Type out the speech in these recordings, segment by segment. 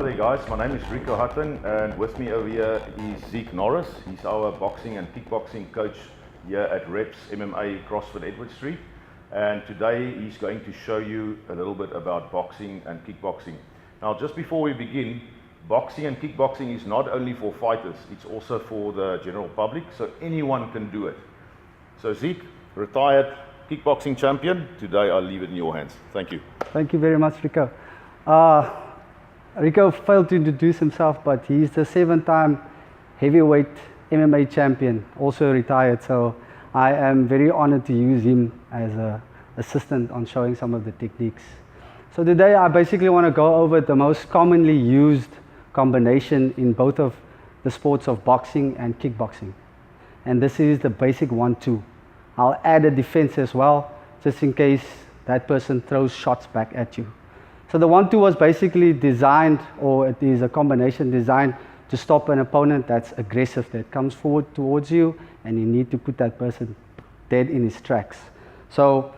there guys, my name is Rico Hutton and with me over here is Zeke Norris. He's our boxing and kickboxing coach here at Reps MMA CrossFit Edward Street, and today he's going to show you a little bit about boxing and kickboxing. Now just before we begin, boxing and kickboxing is not only for fighters, it's also for the general public, so anyone can do it. So Zeke, retired kickboxing champion, today I'll leave it in your hands. Thank you. Thank you very much, Rico. Rico failed to introduce himself, but he's the 7-time heavyweight MMA champion, also retired. So I am very honored to use him as an assistant on showing some of the techniques. So today I basically want to go over the most commonly used combination in both of the sports of boxing and kickboxing. And this is the basic 1-2. I'll add a defense as well, just in case that person throws shots back at you. So the 1-2 was basically designed, or it is a combination designed to stop an opponent that's aggressive, that comes forward towards you, and you need to put that person dead in his tracks. So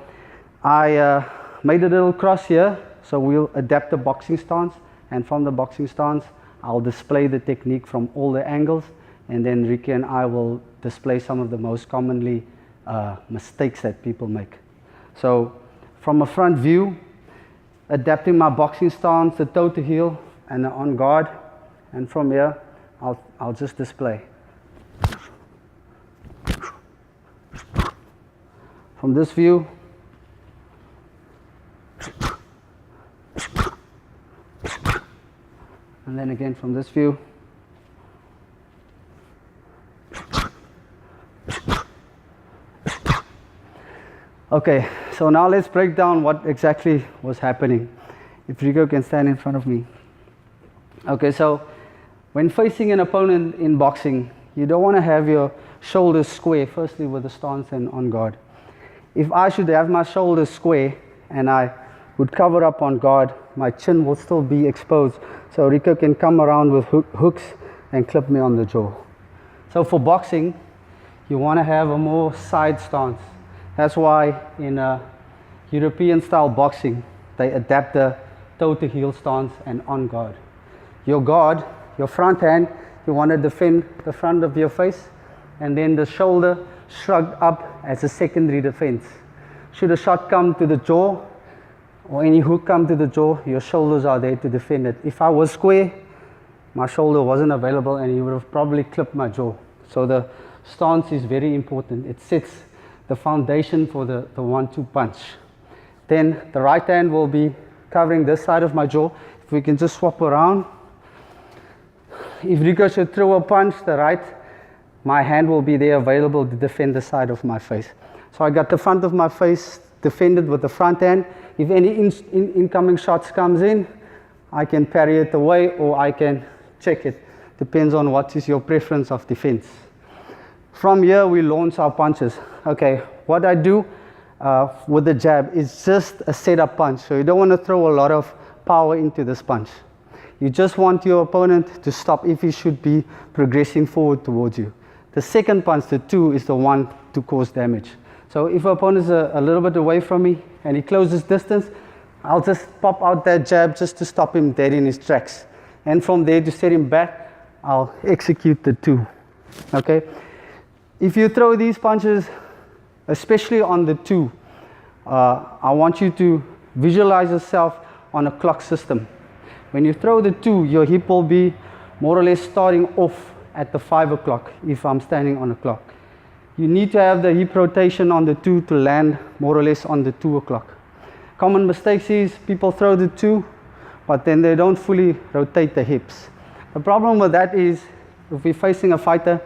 I made a little cross here, so we'll adapt the boxing stance, and from the boxing stance, I'll display the technique from all the angles, and then Ricky and I will display some of the most commonly mistakes that people make. So from a front view, adapting my boxing stance, the toe to heel and the on guard, and from here I'll just display. From this view, and then again from this view. Okay, so now let's break down what exactly was happening. If Rico can stand in front of me. Okay, so when facing an opponent in boxing, you don't want to have your shoulders square, firstly with the stance and on guard. If I should have my shoulders square and I would cover up on guard, my chin will still be exposed. So Rico can come around with hooks and clip me on the jaw. So for boxing, you want to have a more side stance. That's why in European style boxing, they adapt the toe to heel stance and on guard. Your guard, your front hand, you want to defend the front of your face, and then the shoulder shrugged up as a secondary defense. Should a shot come to the jaw or any hook come to the jaw, your shoulders are there to defend it. If I was square, my shoulder wasn't available and he would have probably clipped my jaw. So the stance is very important. It sets the foundation for the 1-2 punch. Then the right hand will be covering this side of my jaw. If we can just swap around. If Rico should throw a punch, the right, my hand will be there available to defend the side of my face. So I got the front of my face defended with the front hand. If any incoming shots comes in, I can parry it away or I can check it. Depends on what is your preference of defense. From here, we launch our punches. Okay, what I do with the jab is just a setup punch. So you don't want to throw a lot of power into this punch. You just want your opponent to stop if he should be progressing forward towards you. The second punch, the 2, is the one to cause damage. So if an opponent is a little bit away from me and he closes distance, I'll just pop out that jab just to stop him dead in his tracks. And from there, to set him back, I'll execute the 2. Okay? If you throw these punches, especially on the 2, I want you to visualize yourself on a clock system. When you throw the 2, your hip will be more or less starting off at the 5 o'clock if I'm standing on a clock. You need to have the hip rotation on the 2 to land more or less on the 2 o'clock. Common mistakes is people throw the 2, but then they don't fully rotate the hips. The problem with that is if we're facing a fighter,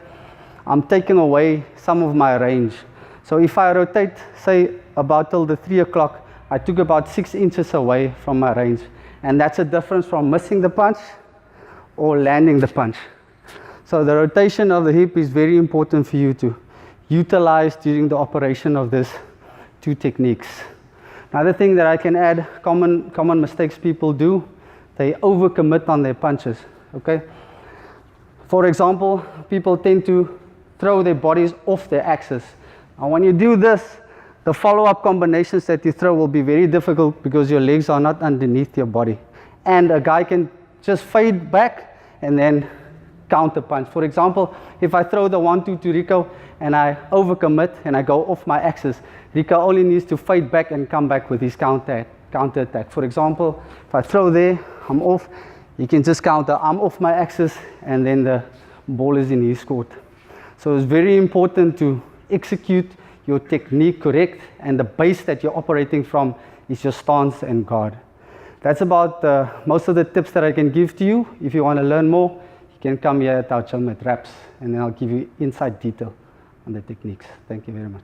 I'm taking away some of my range. So if I rotate, say about till the 3 o'clock, I took about 6 inches away from my range. And that's a difference from missing the punch or landing the punch. So the rotation of the hip is very important for you to utilize during the operation of these 2 techniques. Another thing that I can add, common mistakes people do, they overcommit on their punches. Okay? For example, people tend to throw their bodies off their axis. And when you do this, the follow-up combinations that you throw will be very difficult because your legs are not underneath your body. And a guy can just fade back and then counter punch. For example, if I throw the 1-2 to Rico and I overcommit and I go off my axis, Rico only needs to fade back and come back with his counter attack. For example, if I throw there, I'm off, he can just counter, I'm off my axis, and then the ball is in his court. So it's very important to execute your technique correct, and the base that you're operating from is your stance and guard. That's about most of the tips that I can give to you. If you want to learn more, you can come here at our gym at Raps, and then I'll give you inside detail on the techniques. Thank you very much.